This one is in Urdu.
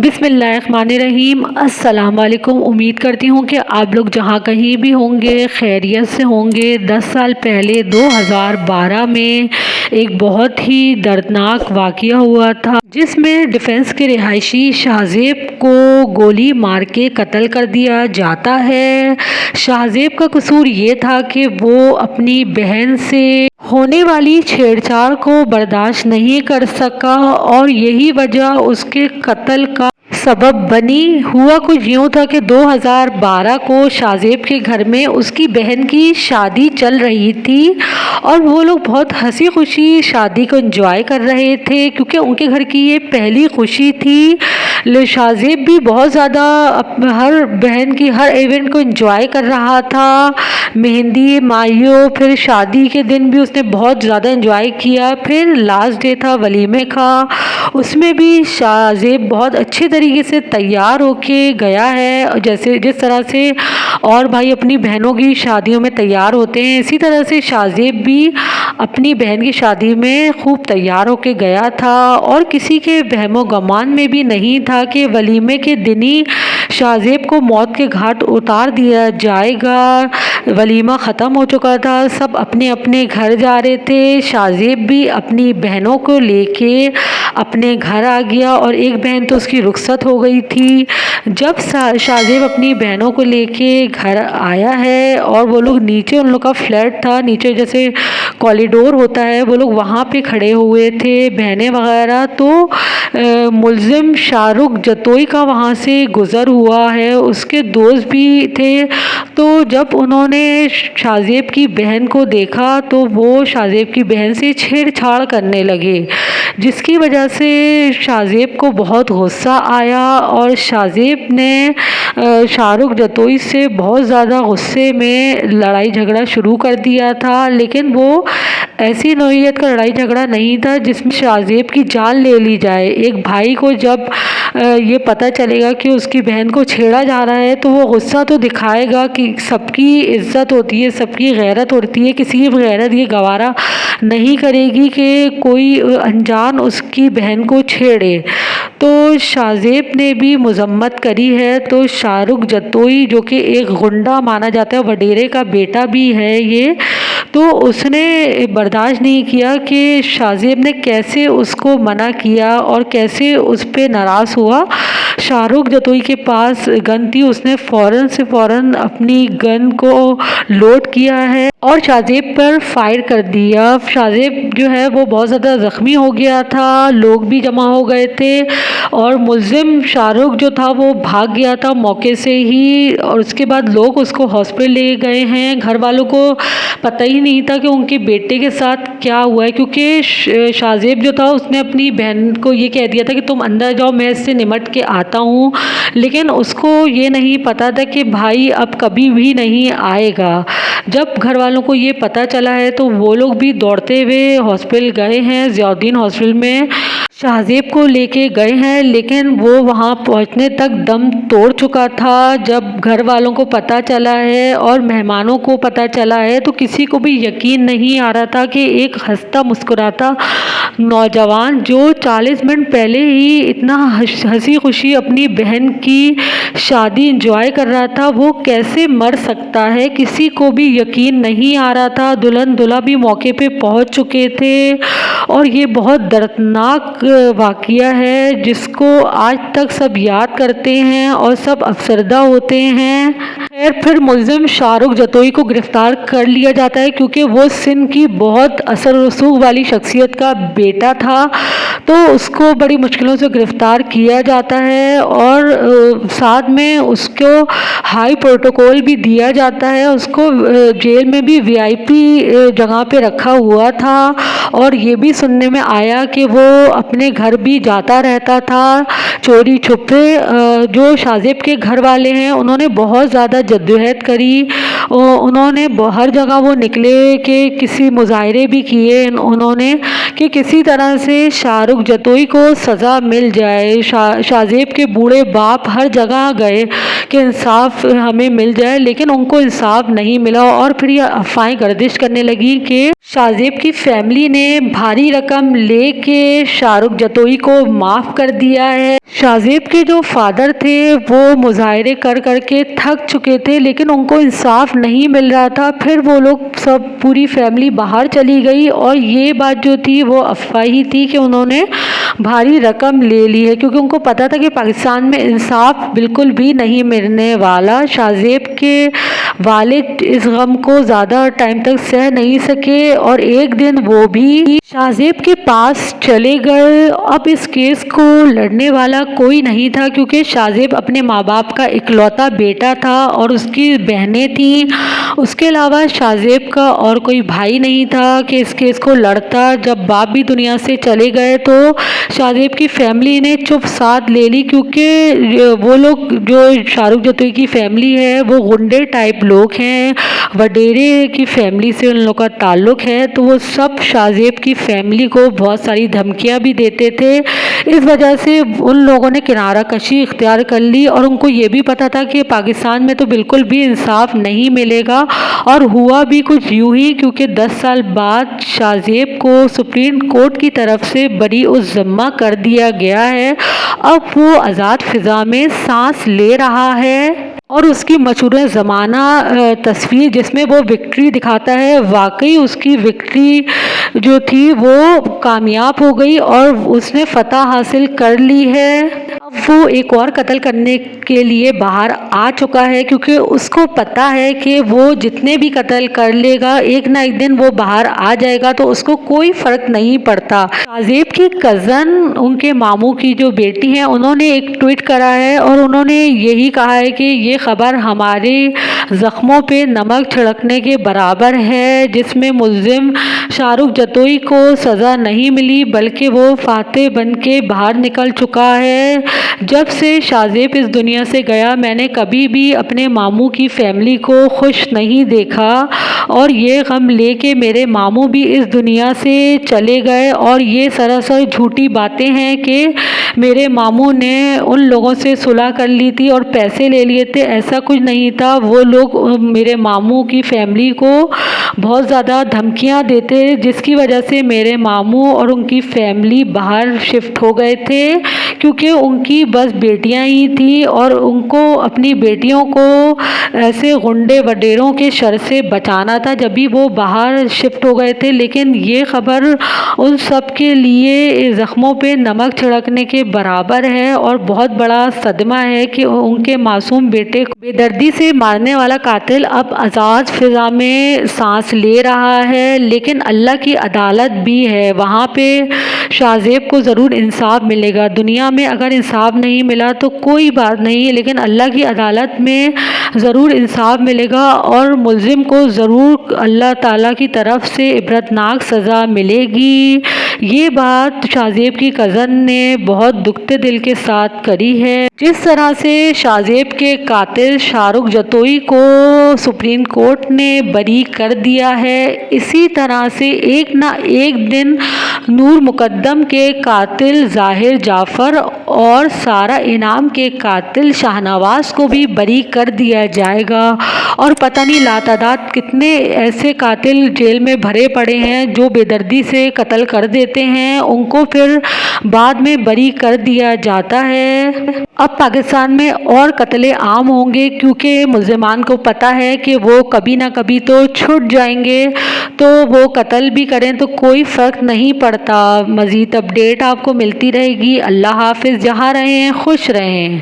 بسم اللہ الرحمن الرحیم۔ السلام علیکم۔ امید کرتی ہوں کہ آپ لوگ جہاں کہیں بھی ہوں گے خیریت سے ہوں گے۔ 10 سال پہلے 2012 میں ایک بہت ہی دردناک واقعہ ہوا تھا جس میں ڈیفنس کے رہائشی شاہ زیب کو گولی مار کے قتل کر دیا جاتا ہے۔ شاہ زیب کا قصور یہ تھا کہ وہ اپنی بہن سے ہونے والی چھیڑ چھاڑ کو برداشت نہیں کر سکا اور یہی وجہ اس کے قتل کا سبب بنی۔ ہوا کچھ یوں تھا کہ 2012 کو شاہ زیب کے گھر میں اس کی بہن کی شادی چل رہی تھی اور وہ لوگ بہت ہنسی خوشی شادی کو انجوائے کر رہے تھے کیونکہ ان کے گھر کی یہ پہلی خوشی تھی۔ شاہ زیب بھی بہت زیادہ ہر بہن کی ہر ایونٹ کو انجوائے کر رہا تھا۔ مہندی مائیو پھر شادی کے دن بھی اس نے بہت زیادہ انجوائے کیا۔ پھر لاسٹ ڈے تھا ولیمے کا، اس میں بھی شاہ زیب بہت اچھے طریقے سے تیار ہو کے گیا ہے۔ جس طرح سے اور بھائی اپنی بہنوں کی شادیوں میں تیار ہوتے ہیں اسی طرح سے شاہ زیب بھی اپنی بہن کی شادی میں خوب تیار ہو کے گیا تھا اور کسی کے وہم و گمان میں بھی نہیں تھا کہ ولیمے کے دن ہی شاہ زیب کو موت کے گھاٹ اتار دیا جائے گا۔ ولیمہ ختم ہو چکا تھا، سب اپنے اپنے گھر جا رہے تھے۔ شاہ زیب بھی اپنی بہنوں کو لے کے اپنے گھر آ گیا اور ایک بہن تو اس کی رخصت ہو گئی تھی۔ جب شاہ زیب اپنی بہنوں کو لے کے گھر آیا ہے اور وہ لوگ نیچے ان لوگ کا فلیٹ تھا، نیچے جیسے کوریڈور ہوتا ہے وہ لوگ وہاں پہ کھڑے ہوئے تھے بہنیں وغیرہ، تو ملزم شاہ رخ جتوئی کا وہاں سے گزر ہوا ہے، اس کے دوست بھی تھے۔ تو جب انہوں نے شاہ زیب کی بہن کو دیکھا تو وہ شاہ زیب کی بہن سے چھیڑ چھاڑ کرنے لگے جس کی وجہ سے شاہ زیب کو بہت غصہ آیا اور شاہ زیب نے شاہ رخ جتوئی سے بہت زیادہ غصے میں لڑائی جھگڑا شروع کر دیا تھا، لیکن وہ ایسی نوعیت کا لڑائی جھگڑا نہیں تھا جس میں شاہ زیب کی جان لے لی جائے۔ ایک بھائی کو جب یہ پتہ چلے گا کہ اس کی بہن کو چھیڑا جا رہا ہے تو وہ غصہ تو دکھائے گا کہ سب کی عزت ہوتی ہے، سب کی غیرت ہوتی ہے، کسی کی غیرت یہ گوارا نہیں کرے گی کہ کوئی انجان اس کی بہن کو چھیڑے۔ تو شاہ زیب نے بھی مذمت کری ہے، تو شاہ رخ جتوئی جو کہ ایک غنڈہ مانا جاتا ہے، وڈیرے کا بیٹا بھی ہے یہ، تو اس نے برداشت نہیں کیا کہ شاہ زیب نے کیسے اس کو منع کیا اور کیسے اس پہ ناراض ہوا۔ شاہ رخ جتوئی کے پاس گن تھی، اس نے فوراً سے فوراً اپنی گن کو لوڈ کیا ہے اور شاہ زیب پر فائر کر دیا۔ شاہ زیب جو ہے وہ بہت زیادہ زخمی ہو گیا تھا، لوگ بھی جمع ہو گئے تھے اور ملزم شاہ رخ جو تھا وہ بھاگ گیا تھا موقع سے ہی، اور اس کے بعد لوگ اس کو ہاسپٹل لے گئے ہیں۔ گھر والوں کو پتہ ہی نہیں تھا کہ ان کے بیٹے کے ساتھ کیا ہوا ہے کیونکہ شاہ زیب جو تھا اس نے اپنی بہن کو یہ کہہ دیا تھا کہ تم اندر جاؤ میں اس سے نمٹ کے آتا ہوں، لیکن اس کو یہ نہیں پتا تھا کہ بھائی اب کبھی بھی نہیں آئے گا۔ جب گھر والوں کو یہ پتہ چلا ہے تو وہ لوگ بھی دوڑتے ہوئے ہاسپٹل گئے ہیں، ضیاء الدین ہاسپٹل میں شاہ زیب کو لے کے گئے ہیں، لیکن وہ وہاں پہنچنے تک دم توڑ چکا تھا۔ جب گھر والوں کو پتہ چلا ہے اور مہمانوں کو پتہ چلا ہے تو کسی کو بھی یقین نہیں آ رہا تھا کہ ایک ہنستا مسکراتا نوجوان جو 40 منٹ پہلے ہی اتنا ہنسی خوشی اپنی بہن کی شادی انجوائے کر رہا تھا وہ کیسے مر سکتا ہے، کسی کو بھی یقین نہیں آ رہا تھا۔ دلہن دولہا بھی موقع پہ پہنچ چکے تھے اور یہ بہت دردناک واقعہ ہے جس کو آج تک سب یاد کرتے ہیں اور سب افسردہ ہوتے ہیں۔ پھر ملزم شاہ رخ جتوئی کو گرفتار کر لیا جاتا ہے کیونکہ وہ سندھ کی بہت اثر و رسوخ والی شخصیت کا بیٹا تھا، تو اس کو بڑی مشکلوں سے گرفتار کیا جاتا ہے اور ساتھ میں اس کو ہائی پروٹوکول بھی دیا جاتا ہے۔ اس کو جیل میں بھی VIP جگہ پہ رکھا ہوا تھا اور یہ بھی سننے میں آیا کہ وہ اپنے گھر بھی جاتا رہتا تھا چوری چھپے۔ جو شاہ زیب کے گھر والے ہیں انہوں نے بہت زیادہ جدوجہد کری، انہوں نے ہر جگہ وہ نکلے کہ کسی مظاہرے بھی کیے انہوں نے کہ کسی طرح سے شاہ رخ جتوئی کو سزا مل جائے۔ شاہ زیب کے بوڑھے باپ ہر جگہ گئے کہ انصاف ہمیں مل جائے، لیکن ان کو انصاف نہیں ملا، اور پھر یہ افواہیں گردش کرنے لگی کہ شاہ زیب کی فیملی نے بھاری رقم لے کے شاہ رخ جتوئی کو معاف کر دیا ہے۔ شاہ زیب کے جو فادر تھے وہ مظاہرے کر کر کے تھک چکے تھے، لیکن ان کو انصاف نہیں مل رہا تھا۔ پھر وہ لوگ سب پوری فیملی باہر چلی گئی، اور یہ بات جو تھی وہ افواہی تھی کہ انہوں نے بھاری رقم لے لی ہے، کیونکہ ان کو پتا تھا کہ پاکستان میں انصاف بالکل بھی نہیں ملنے والا۔ شاہ زیب کے والد اس غم کو زیادہ ٹائم تک سہ نہیں سکے، اور ایک دن وہ بھی شاہ زیب کے پاس چلے گئے۔ اب اس کیس کو لڑنے والا کوئی نہیں تھا، کیونکہ شاہ زیب اپنے ماں باپ کا اکلوتا بیٹا تھا، اور اس کی بہنیں تھیں۔ اس کے علاوہ شاہ زیب کا اور کوئی بھائی نہیں تھا کہ اس کیس کو لڑتا۔ جب باپ بھی دنیا سے چلے گئے تو شاہ زیب کی فیملی نے چپ سادھ لے لی، کیونکہ وہ لوگ جو شاہ رخ جتوئی کی فیملی ہے وہ غنڈے ٹائپ لوگ ہیں، وڈیرے کی فیملی سے ان لوگوں کا تعلق ہے، تو وہ سب شاہ زیب کی فیملی کو بہت ساری دھمکیاں بھی دیتے تھے۔ اس وجہ سے ان لوگوں نے کنارہ کشی اختیار کر لی، اور ان کو یہ بھی پتا تھا کہ پاکستان میں تو بالکل بھی انصاف نہیں ملے گا، اور ہوا بھی کچھ یوں ہی، کیونکہ 10 سال بعد شاہ زیب کو سپریم کورٹ کی طرف سے بری الذمہ کر دیا گیا ہے۔ اب وہ آزاد فضا میں سانس لے رہا ہے، اور اس کی مشہور زمانہ تصویر جس میں وہ وکٹری دکھاتا ہے، واقعی اس کی وکٹری جو تھی وہ کامیاب ہو گئی اور اس نے فتح حاصل کر لی ہے۔ اب وہ ایک اور قتل کرنے کے لیے باہر آ چکا ہے، کیونکہ اس کو پتا ہے کہ وہ جتنے بھی قتل کر لے گا ایک نہ ایک دن وہ باہر آ جائے گا، تو اس کو کوئی فرق نہیں پڑتا۔ شاہ زیب کی کزن، ان کے ماموں کی جو بیٹی ہیں، انہوں نے ایک ٹویٹ کرا ہے، اور انہوں نے یہی کہا ہے کہ یہ خبر ہمارے زخموں پہ نمک چھڑکنے کے برابر ہے، جس میں ملزم شاہ رخ جتوئی کو سزا نہیں ملی بلکہ وہ فاتح بن کے باہر نکل چکا ہے۔ جب سے شاہ زیب اس دنیا سے گیا، میں نے کبھی بھی اپنے ماموں کی فیملی کو خوش نہیں دیکھا، اور یہ غم لے کے میرے ماموں بھی اس دنیا سے چلے گئے، اور یہ سراسر جھوٹی باتیں ہیں کہ میرے ماموں نے ان لوگوں سے صلح کر لی تھی اور پیسے لے لیے تھے۔ ایسا کچھ نہیں تھا، وہ لوگ میرے ماموں کی فیملی کو بہت زیادہ دھمکیاں دیتے، جس کی وجہ سے میرے ماموں اور ان کی فیملی باہر شفٹ ہو گئے تھے، کیونکہ ان کی بس بیٹیاں ہی تھیں، اور ان کو اپنی بیٹیوں کو ایسے غنڈے وڈیروں کے شر سے بچانا تھا، جب بھی وہ باہر شفٹ ہو گئے تھے۔ لیکن یہ خبر ان سب کے لیے زخموں پہ نمک چھڑکنے کے برابر ہے، اور بہت بڑا صدمہ ہے کہ ان کے معصوم بیٹے کو بے دردی سے مارنے والا قاتل اب آزاد فضا میں سانس لے رہا ہے۔ لیکن اللہ کی عدالت بھی ہے، وہاں پہ شاہ زیب کو ضرور انصاف ملے گا۔ دنیا میں اگر انصاف نہیں ملا تو کوئی بات نہیں، لیکن اللہ کی عدالت میں ضرور انصاف ملے گا، اور ملزم کو ضرور اللہ تعالیٰ کی طرف سے عبرتناک سزا ملے گی۔ یہ بات شاہ زیب کی کزن نے بہت دکھتے دل کے ساتھ کری ہے۔ جس طرح سے شاہ زیب کے قاتل شاہ رخ جتوئی کو سپریم کورٹ نے بری کر دیا ہے، اسی طرح سے ایک نہ ایک دن نور مقدم کے قاتل ظاہر جعفر اور سارہ انعام کے قاتل شاہ نواز کو بھی بری کر دیا جائے گا، اور پتہ نہیں لاتعداد کتنے ایسے قاتل جیل میں بھرے پڑے ہیں جو بے دردی سے قتل کر دیتے ہیں، ان کو پھر بعد میں بری کر دیا جاتا ہے۔ اب پاکستان میں اور قتل عام ہوں گے، کیونکہ ملزمان کو پتہ ہے کہ وہ کبھی نہ کبھی تو چھٹ جائیں گے، تو وہ قتل بھی کریں تو کوئی فرق نہیں پڑتا۔ مزید اپڈیٹ آپ کو ملتی رہے گی۔ اللہ حافظ، جہاں رہیں خوش رہیں۔